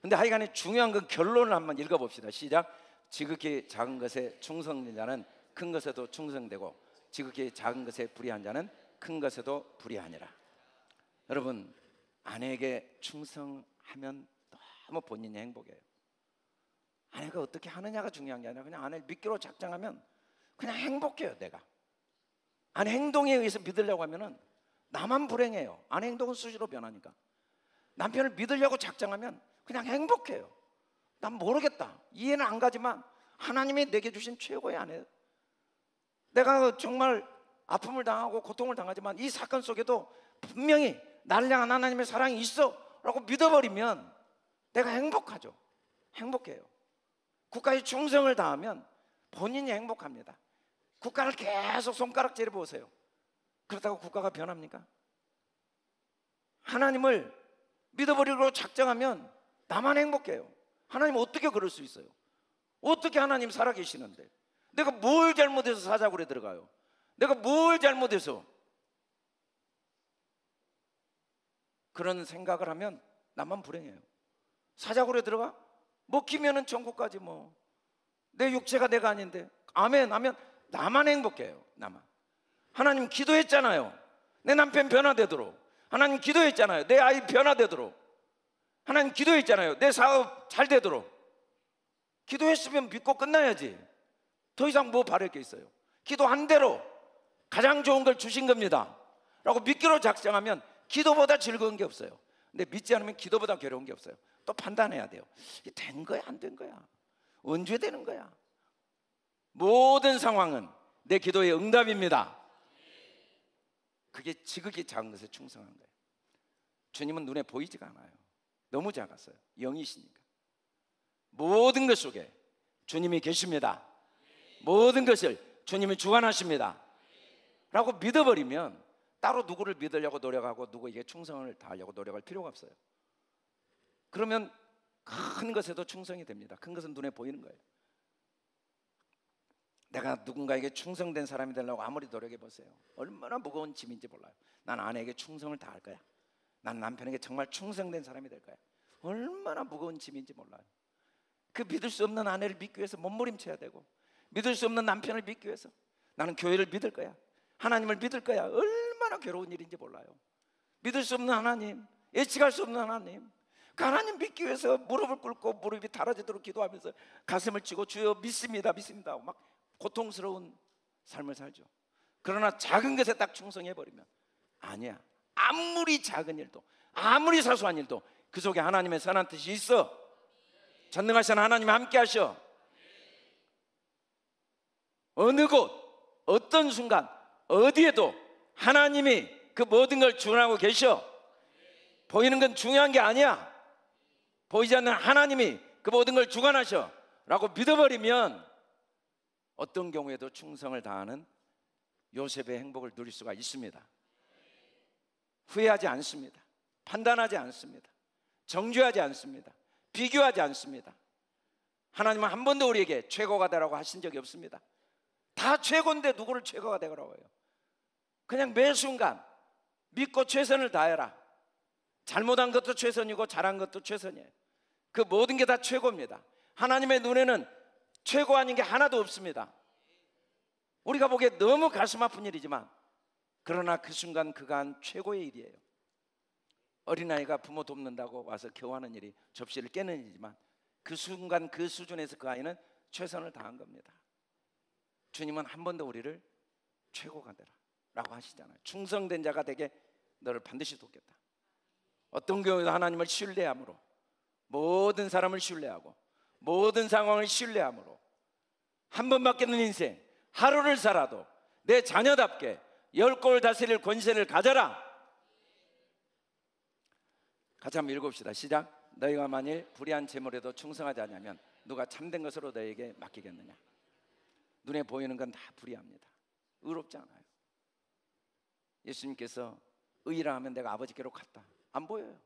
근데 하여간에 중요한 건 결론을 한번 읽어봅시다. 시작. 지극히 작은 것에 충성된 자는 큰 것에도 충성되고 지극히 작은 것에 불의한 자는 큰 것에도 불의하니라. 여러분, 아내에게 충성하면 너무 본인이 행복해요. 아내가 어떻게 하느냐가 중요한 게 아니라 그냥 아내를 믿기로 작정하면 그냥 행복해요. 내가 아내 행동에 의해서 믿으려고 하면은 나만 불행해요. 아내 행동은 수시로 변하니까. 남편을 믿으려고 작정하면 그냥 행복해요. 난 모르겠다, 이해는 안 가지만 하나님이 내게 주신 최고의 아내. 내가 정말 아픔을 당하고 고통을 당하지만 이 사건 속에도 분명히 나를 향한 하나님의 사랑이 있어 라고 믿어버리면 내가 행복하죠. 행복해요. 국가에 충성을 다하면 본인이 행복합니다. 국가를 계속 손가락질해 보세요. 그렇다고 국가가 변합니까? 하나님을 믿어버리고 작정하면 나만 행복해요. 하나님 어떻게 그럴 수 있어요? 어떻게 하나님 살아계시는데 내가 뭘 잘못해서 사자굴에 들어가요? 내가 뭘 잘못해서 그런 생각을 하면 나만 불행해요. 사자굴에 들어가? 먹히면은 천국까지 뭐. 내 육체가 내가 아닌데 아멘 하면 나만 행복해요. 나만. 하나님 기도했잖아요. 내 남편 변화되도록. 하나님 기도했잖아요. 내 아이 변화되도록. 하나님 기도했잖아요. 내 사업 잘 되도록. 기도했으면 믿고 끝나야지. 더 이상 뭐 바랄 게 있어요? 기도한 대로 가장 좋은 걸 주신 겁니다 라고 믿기로 작정하면 기도보다 즐거운 게 없어요. 근데 믿지 않으면 기도보다 괴로운 게 없어요. 또 판단해야 돼요. 이게 된 거야 안 된 거야? 언제 되는 거야? 모든 상황은 내 기도의 응답입니다. 그게 지극히 작은 것에 충성한 거예요. 주님은 눈에 보이지가 않아요. 너무 작았어요. 영이시니까. 모든 것 속에 주님이 계십니다. 모든 것을 주님이 주관하십니다 라고 믿어버리면 따로 누구를 믿으려고 노력하고 누구에게 충성을 다하려고 노력할 필요가 없어요. 그러면 큰 것에도 충성이 됩니다. 큰 것은 눈에 보이는 거예요. 내가 누군가에게 충성된 사람이 되려고 아무리 노력해 보세요. 얼마나 무거운 짐인지 몰라요. 난 아내에게 충성을 다할 거야. 난 남편에게 정말 충성된 사람이 될 거야. 얼마나 무거운 짐인지 몰라요. 그 믿을 수 없는 아내를 믿기 위해서 몸부림쳐야 되고, 믿을 수 없는 남편을 믿기 위해서 나는 교회를 믿을 거야, 하나님을 믿을 거야. 얼마나 괴로운 일인지 몰라요. 믿을 수 없는 하나님, 예측할 수 없는 하나님, 그 하나님 믿기 위해서 무릎을 꿇고 무릎이 달아지도록 기도하면서 가슴을 치고 주여 믿습니다 믿습니다 하고 막 고통스러운 삶을 살죠. 그러나 작은 것에 딱 충성해버리면 아니야. 아무리 작은 일도, 아무리 사소한 일도 그 속에 하나님의 선한 뜻이 있어. 전능하신 하나님이 함께 하셔. 어느 곳, 어떤 순간, 어디에도 하나님이 그 모든 걸 주관하고 계셔. 보이는 건 중요한 게 아니야. 보이지 않는 하나님이 그 모든 걸 주관하셔 라고 믿어버리면 어떤 경우에도 충성을 다하는 요셉의 행복을 누릴 수가 있습니다. 후회하지 않습니다. 판단하지 않습니다. 정죄하지 않습니다. 비교하지 않습니다. 하나님은 한 번도 우리에게 최고가 되라고 하신 적이 없습니다. 다 최고인데 누구를 최고가 되라고 해요? 그냥 매 순간 믿고 최선을 다해라. 잘못한 것도 최선이고 잘한 것도 최선이에요. 그 모든 게 다 최고입니다. 하나님의 눈에는 최고 아닌 게 하나도 없습니다. 우리가 보기에 너무 가슴 아픈 일이지만 그러나 그 순간 그가 한 최고의 일이에요. 어린아이가 부모 돕는다고 와서 겨우 하는 일이 접시를 깨는 일이지만 그 순간 그 수준에서 그 아이는 최선을 다한 겁니다. 주님은 한 번 더 우리를 최고가 되라 라고 하시잖아요. 충성된 자가 되게 너를 반드시 돕겠다. 어떤 경우에도 하나님을 신뢰함으로, 모든 사람을 신뢰하고 모든 상황을 신뢰함으로 한 번밖에 없는 인생 하루를 살아도 내 자녀답게 열 골 다스릴 권세를 가져라. 같이 한번 읽어봅시다. 시작. 너희가 만일 불의한 재물에도 충성하지 않으면 누가 참된 것으로 너희에게 맡기겠느냐. 눈에 보이는 건 다 불의합니다. 의롭지 않아요. 예수님께서 의라 하면 내가 아버지께로 갔다, 안 보여요.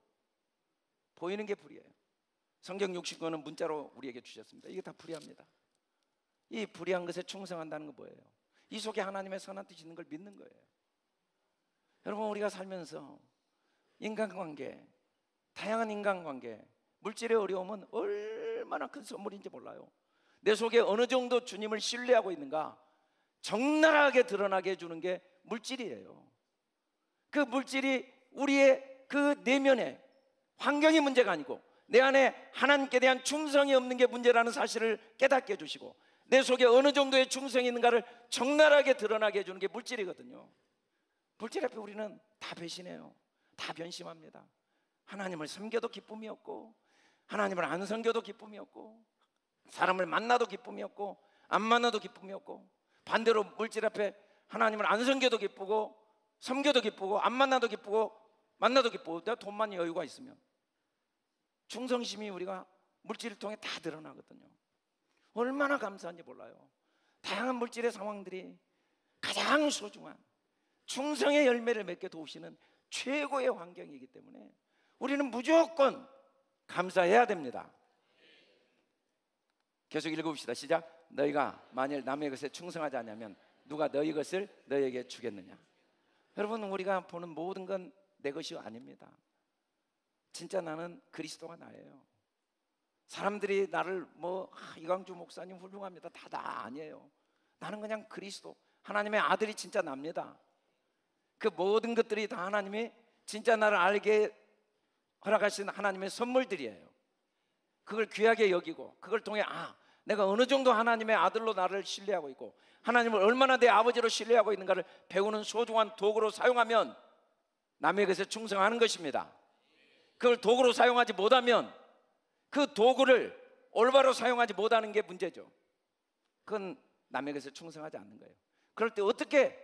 보이는 게 불의해요. 성경 69권은 문자로 우리에게 주셨습니다. 이게 다 불의합니다. 이 불의한 것에 충성한다는 건 뭐예요? 이 속에 하나님의 선한 뜻이 있는 걸 믿는 거예요. 여러분, 우리가 살면서 인간관계, 다양한 인간관계, 물질의 어려움은 얼마나 큰 선물인지 몰라요. 내 속에 어느 정도 주님을 신뢰하고 있는가 적나라하게 드러나게 해주는 게 물질이에요. 그 물질이 우리의 그 내면에 환경이 문제가 아니고 내 안에 하나님께 대한 충성이 없는 게 문제라는 사실을 깨닫게 해주시고 내 속에 어느 정도의 충성이 있는가를 적나라하게 드러나게 해주는 게 물질이거든요. 물질 앞에 우리는 다 배신해요. 다 변심합니다. 하나님을 섬겨도 기쁨이 없고 하나님을 안 섬겨도 기쁨이 없고 사람을 만나도 기쁨이 없고 안 만나도 기쁨이 없고 반대로 물질 앞에 하나님을 안 섬겨도 기쁘고 섬겨도 기쁘고 안 만나도 기쁘고 만나도 기쁘고 내가 돈만 여유가 있으면 충성심이 우리가 물질을 통해 다 드러나거든요. 얼마나 감사한지 몰라요. 다양한 물질의 상황들이 가장 소중한 충성의 열매를 맺게 도우시는 최고의 환경이기 때문에 우리는 무조건 감사해야 됩니다. 계속 읽어봅시다. 시작. 너희가 만일 남의 것에 충성하지 않으면 누가 너희 것을 너희에게 주겠느냐. 여러분, 우리가 보는 모든 건 내 것이 아닙니다. 진짜 나는 그리스도가 나예요. 사람들이 나를 이광주 목사님 훌륭합니다, 다 나 아니에요. 나는 그냥 그리스도, 하나님의 아들이 진짜 납니다. 그 모든 것들이 다 하나님이 진짜 나를 알게 허락하신 하나님의 선물들이에요. 그걸 귀하게 여기고 그걸 통해 내가 어느 정도 하나님의 아들로 나를 신뢰하고 있고 하나님을 얼마나 내 아버지로 신뢰하고 있는가를 배우는 소중한 도구로 사용하면 남의 것에 충성하는 것입니다. 그걸 도구로 사용하지 못하면 그 도구를 올바로 사용하지 못하는 게 문제죠. 그건 남의 것에 충성하지 않는 거예요. 그럴 때 어떻게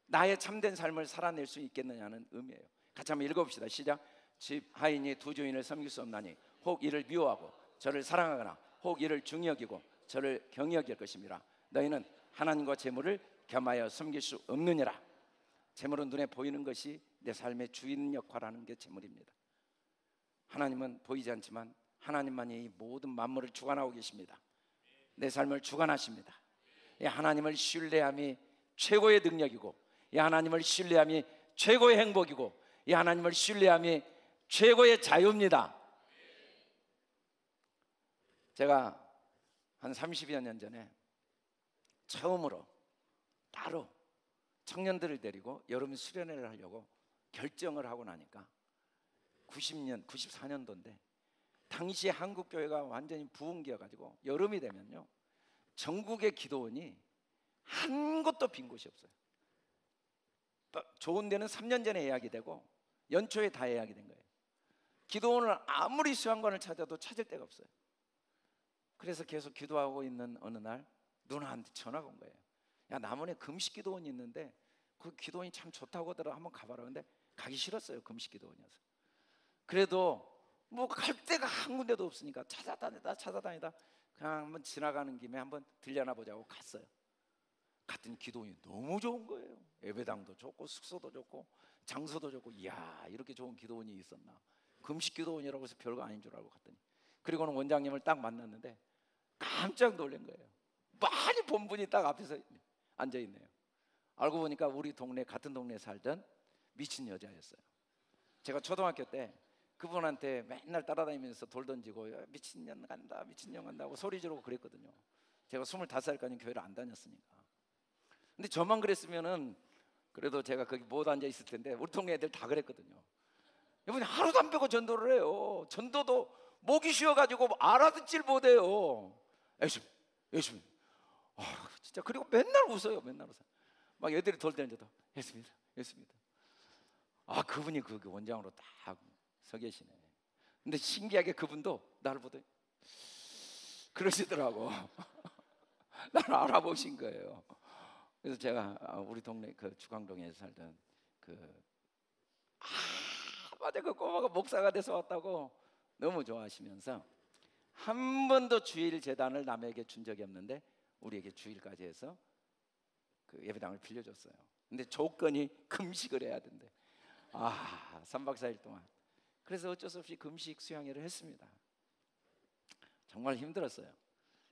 나의 참된 삶을 살아낼 수 있겠느냐는 의미예요. 같이 한번 읽어봅시다. 시작. 집 하인이 두 주인을 섬길 수 없나니 혹 이를 미워하고 저를 사랑하거나 혹 이를 중히 여기고 저를 경히 여길 것입니다. 너희는 하나님과 재물을 겸하여 섬길 수 없느니라. 재물은 눈에 보이는 것이 내 삶의 주인 역할하는 게 재물입니다. 하나님은 보이지 않지만 하나님만이 이 모든 만물을 주관하고 계십니다. 내 삶을 주관하십니다. 이 하나님을 신뢰함이 최고의 능력이고 이 하나님을 신뢰함이 최고의 행복이고 이 하나님을 신뢰함이 최고의 자유입니다. 제가 한 30여 년 전에 처음으로 따로 청년들을 데리고 여름 수련회를 하려고 결정을 하고 나니까 94년도인데 당시에 한국교회가 완전히 부흥기여가지고 여름이 되면요 전국의 기도원이 한 곳도 빈 곳이 없어요. 좋은 데는 3년 전에 예약이 되고 연초에 다 예약이 된 거예요. 기도원을 아무리 수양관을 찾아도 찾을 데가 없어요. 그래서 계속 기도하고 있는 어느 날 누나한테 전화가 온 거예요. 야, 남원에 금식 기도원이 있는데 그 기도원이 참 좋다고 하더라, 한번 가봐라. 근데 가기 싫었어요. 금식 기도원이어서. 그래도 갈 데가 한 군데도 없으니까 찾아다니다 그냥 한번 지나가는 김에 한번 들려나 보자고 갔어요. 갔더니 기도원이 너무 좋은 거예요. 예배당도 좋고 숙소도 좋고 장소도 좋고, 이야, 이렇게 좋은 기도원이 있었나. 금식 기도원이라고 해서 별거 아닌 줄 알고 갔더니, 그리고는 원장님을 딱 만났는데 깜짝 놀란 거예요. 많이 본 분이 딱 앞에서 앉아있네요. 알고 보니까 우리 동네, 같은 동네에 살던 미친 여자였어요. 제가 초등학교 때 그분한테 맨날 따라다니면서 돌 던지고 미친년 간다 미친년 간다고 소리 지르고 그랬거든요. 제가 25살까지 교회를 안 다녔으니까. 근데 저만 그랬으면은 그래도 제가 거기 못 앉아 있을 텐데 우리 동네 애들 다 그랬거든요. 이분이 하루도 안 빼고 전도를 해요. 전도도 목이 쉬어가지고 알아듣질 못해요. 예수님. 진짜. 그리고 맨날 웃어요. 막 애들이 돌 던져도 예수입니다. 그분이 그 원장으로 딱 서 계시네. 근데 신기하게 그분도 나를 보더니 그러시더라고. 나를 알아보신 거예요. 그래서 제가 우리 동네 그 주광동에 살던 그 맞아, 그 꼬마가 목사가 돼서 왔다고 너무 좋아하시면서 한 번도 주일 재단을 남에게 준 적이 없는데 우리에게 주일까지 해서 그 예배당을 빌려줬어요. 근데 조건이 금식을 해야 된대. 3박 4일 동안. 그래서 어쩔 수 없이 금식 수양회를 했습니다. 정말 힘들었어요.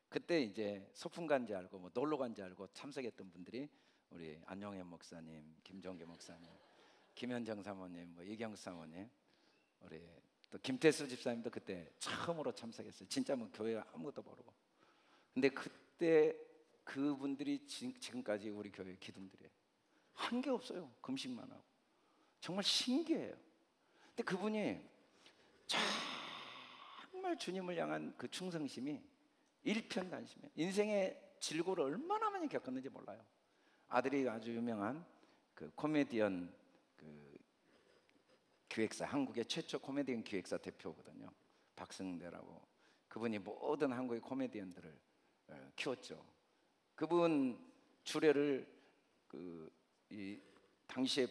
그때 이제 소풍 간지 알고 뭐 놀러 간지 알고 참석했던 분들이 우리 안용현 목사님, 김종계 목사님, 김현정 사모님, 뭐 이경수 사모님, 우리 또 김태수 집사님도 그때 처음으로 참석했어요. 진짜 뭐 교회 아무것도 모르고. 근데 그때 그분들이 지금까지 우리 교회 기둥들이에요. 한 게 없어요. 금식만 하고. 정말 신기해요. 근데 그분이 정말 주님을 향한 그 충성심이 일편단심이에요. 인생의 질고를 얼마나 많이 겪었는지 몰라요. 아들이 아주 유명한 그 코미디언 그 기획사, 한국의 최초 코미디언 기획사 대표거든요. 박승대라고. 그분이 모든 한국의 코미디언들을 키웠죠. 그분 주례를 이 당시에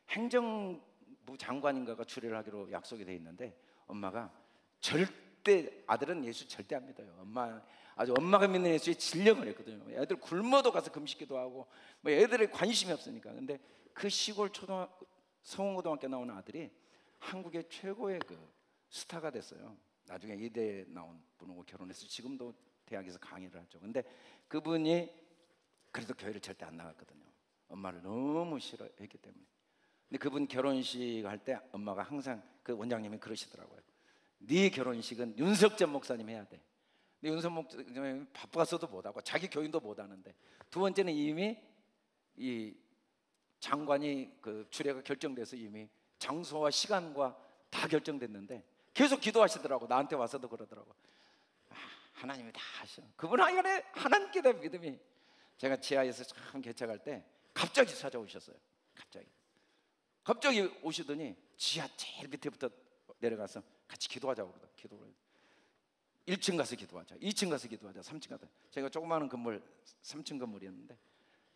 행정부 장관인가가 주례를 하기로 약속이 돼 있는데 엄마가 절대, 아들은 예수 절대 안 믿어요. 엄마가 믿는 예수에 진령을 했거든요. 애들 굶어도 가서 금식기도 하고 뭐 애들에 관심이 없으니까. 근데 그 시골 성원고등학교 나온 아들이 한국의 최고의 그 스타가 됐어요. 나중에 이대에 나온 분하고 결혼해서 지금도 대학에서 강의를 하죠. 근데 그분이 그래도 교회를 절대 안 나갔거든요. 엄마를 너무 싫어했기 때문에. 근데 그분 결혼식 할 때 엄마가 항상 그 원장님이 그러시더라고요. 네 결혼식은 윤석전 목사님 해야 돼. 근데 윤석 목사님 바빠서도 못하고 자기 교인도 못하는데, 두 번째는 이미 이 장관이 그 주례가 결정돼서 이미 장소와 시간과 다 결정됐는데 계속 기도하시더라고. 나한테 와서도 그러더라고. 하나님이 다 하셔. 그분 안에 하나님께 대한 믿음이. 제가 지하에서 참 개척할 때 갑자기 찾아오셨어요. 갑자기 오시더니 지하 제일 밑에부터 내려가서 같이 기도하자고 그러다. 기도를 1층 가서 기도하자, 2층 가서 기도하자, 3층 가서. 제가 조그마한 건물 3층 건물이었는데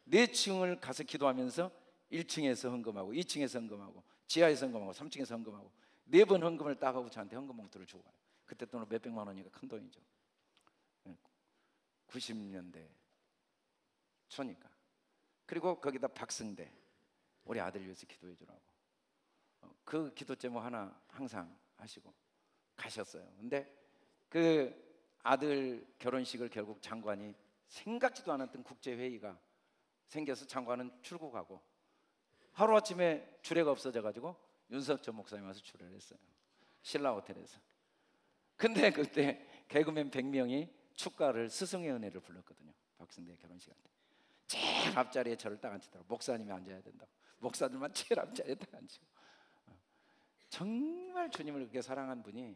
4층을 가서 기도하면서 1층에서 헌금하고 2층에서 헌금하고 지하에서 헌금하고 3층에서 헌금하고 4번 헌금을 따가고 저한테 헌금 봉투를 주고 가요. 그때 돈은 몇백만 원이니까 큰 돈이죠. 90년대 초니까. 그리고 거기다 박승대, 우리 아들 위해서 기도해 주라고. 그 기도 제목 하나 항상 하시고 가셨어요. 근데 그 아들 결혼식을 결국 장관이 생각지도 않았던 국제회의가 생겨서 장관은 출국하고 하루아침에 주례가 없어져가지고 윤석전 목사님 와서 주례를 했어요. 신라 호텔에서. 근데 그때 개그맨 100명이 축가를 스승의 은혜를 불렀거든요. 박승대 결혼식 할 때. 제일 앞자리에 저를 딱 앉히더라고. 목사님이 앉아야 된다고. 목사들만 제일 앞자리에 딱 앉히고. 정말 주님을 그렇게 사랑한 분이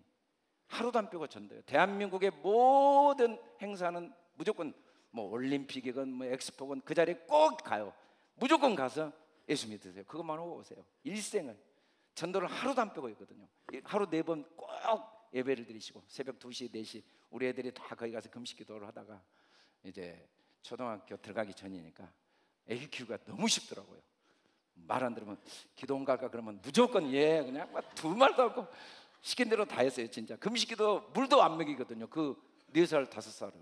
하루도 안 빼고 전도해요. 대한민국의 모든 행사는 무조건 뭐 올림픽이건 뭐 엑스포건 그 자리에 꼭 가요. 무조건 가서 예수 믿으세요. 그것만 하고 오세요. 일생을 전도를 하루도 안 빼고 있거든요. 하루 4번 꼭 예배를 드리시고 새벽 2시, 4시 우리 애들이 다 거기 가서 금식 기도를 하다가 이제 초등학교 들어가기 전이니까 애기 키우기가 너무 쉽더라고요. 말 안 들으면 기도 온 갈까 그러면 무조건 예, 그냥 막 두 말도 없고 시킨 대로 다 했어요. 진짜 금식기도 물도 안 먹이거든요. 그 4살 5살을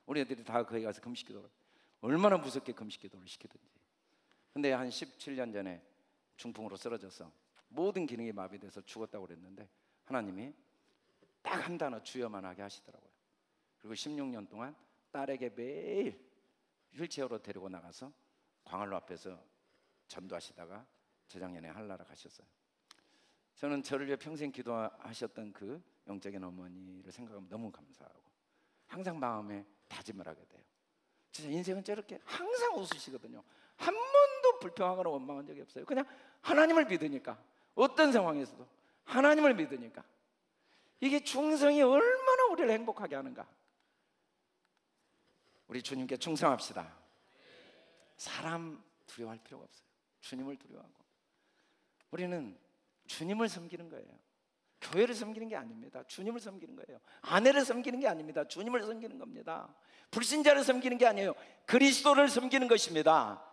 우리 애들이 다 거기 가서 금식기도를 얼마나 무섭게 금식기도를 시키든지. 근데 한 17년 전에 중풍으로 쓰러져서 모든 기능이 마비돼서 죽었다고 그랬는데 하나님이 딱 한 단어 주여만 하게 하시더라고요. 그리고 16년 동안 딸에게 매일 휠체어로 데리고 나가서 광활로 앞에서 전도하시다가 재작년에 한라라 가셨어요. 저는 저를 위해 평생 기도하셨던 그 영적인 어머니를 생각하면 너무 감사하고 항상 마음에 다짐을 하게 돼요. 진짜 인생은 저렇게 항상 웃으시거든요. 한 번도 불평하거나 원망한 적이 없어요. 그냥 하나님을 믿으니까, 어떤 상황에서도 하나님을 믿으니까. 이게 충성이 얼마나 우리를 행복하게 하는가. 우리 주님께 충성합시다. 사람 두려워할 필요가 없어요. 주님을 두려워하고. 우리는 주님을 섬기는 거예요. 교회를 섬기는 게 아닙니다. 주님을 섬기는 거예요. 아내를 섬기는 게 아닙니다. 주님을 섬기는 겁니다. 불신자를 섬기는 게 아니에요. 그리스도를 섬기는 것입니다.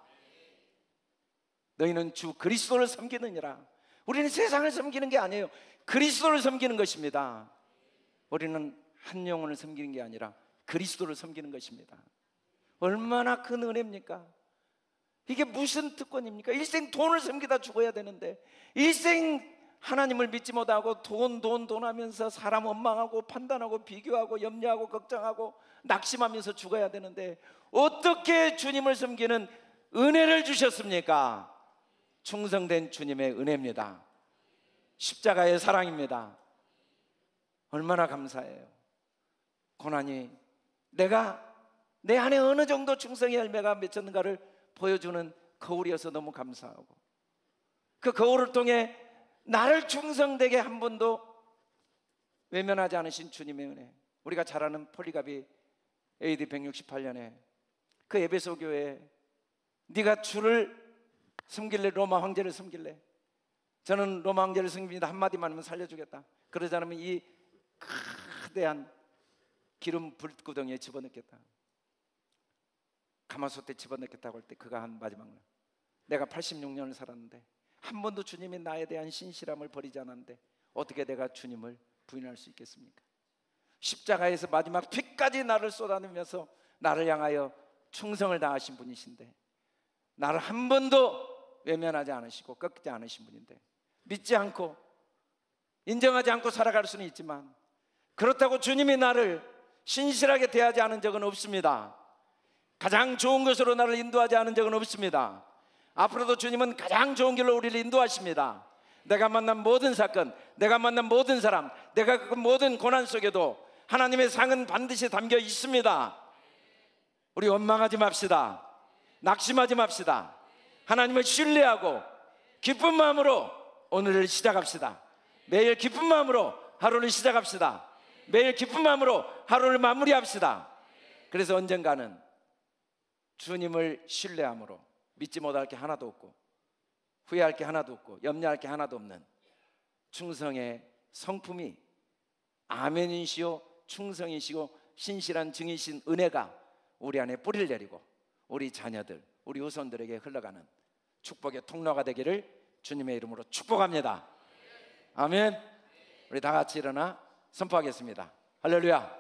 너희는 주 그리스도를 섬기느니라. 우리는 세상을 섬기는 게 아니에요. 그리스도를 섬기는 것입니다. 우리는 한 영혼을 섬기는 게 아니라 그리스도를 섬기는 것입니다. 얼마나 큰 은혜입니까? 이게 무슨 특권입니까? 일생 돈을 섬기다 죽어야 되는데, 일생 하나님을 믿지 못하고 돈 하면서 사람 원망하고 판단하고 비교하고 염려하고 걱정하고 낙심하면서 죽어야 되는데, 어떻게 주님을 섬기는 은혜를 주셨습니까? 충성된 주님의 은혜입니다. 십자가의 사랑입니다. 얼마나 감사해요. 고난이 내가 내 안에 어느 정도 충성의 열매가 맺혔는가를 보여주는 거울이어서 너무 감사하고, 그 거울을 통해 나를 충성되게 한 번도 외면하지 않으신 주님의 은혜. 우리가 잘 아는 폴리갑이 AD 168년에 그 에베소 교회에 네가 주를 섬길래 로마 황제를 섬길래? 저는 로마 황제를 섬깁니다. 한마디만 하면 살려주겠다. 그러지 않으면 이 거대한 기름 불구덩이에 집어넣겠다. 가마솥에 집어넣겠다고 할 때 그가 한 마지막 날, 내가 86년을 살았는데 한 번도 주님이 나에 대한 신실함을 버리지 않았는데 어떻게 내가 주님을 부인할 수 있겠습니까? 십자가에서 마지막 피까지 나를 쏟아내면서 나를 향하여 충성을 다하신 분이신데, 나를 한 번도 외면하지 않으시고 꺾지 않으신 분인데, 믿지 않고 인정하지 않고 살아갈 수는 있지만 그렇다고 주님이 나를 신실하게 대하지 않은 적은 없습니다. 가장 좋은 것으로 나를 인도하지 않은 적은 없습니다. 앞으로도 주님은 가장 좋은 길로 우리를 인도하십니다. 내가 만난 모든 사건, 내가 만난 모든 사람, 내가 그 모든 고난 속에도 하나님의 상은 반드시 담겨 있습니다. 우리 원망하지 맙시다. 낙심하지 맙시다. 하나님을 신뢰하고 기쁜 마음으로 오늘을 시작합시다. 매일 기쁜 마음으로 하루를 시작합시다. 매일 기쁜 마음으로 하루를 마무리합시다. 그래서 언젠가는 주님을 신뢰함으로 믿지 못할 게 하나도 없고 후회할 게 하나도 없고 염려할 게 하나도 없는 충성의 성품이 아멘이시오 충성이시고 신실한 증이신 은혜가 우리 안에 뿌리를 내리고 우리 자녀들, 우리 후손들에게 흘러가는 축복의 통로가 되기를 주님의 이름으로 축복합니다. 아멘. 우리 다 같이 일어나 선포하겠습니다. 할렐루야.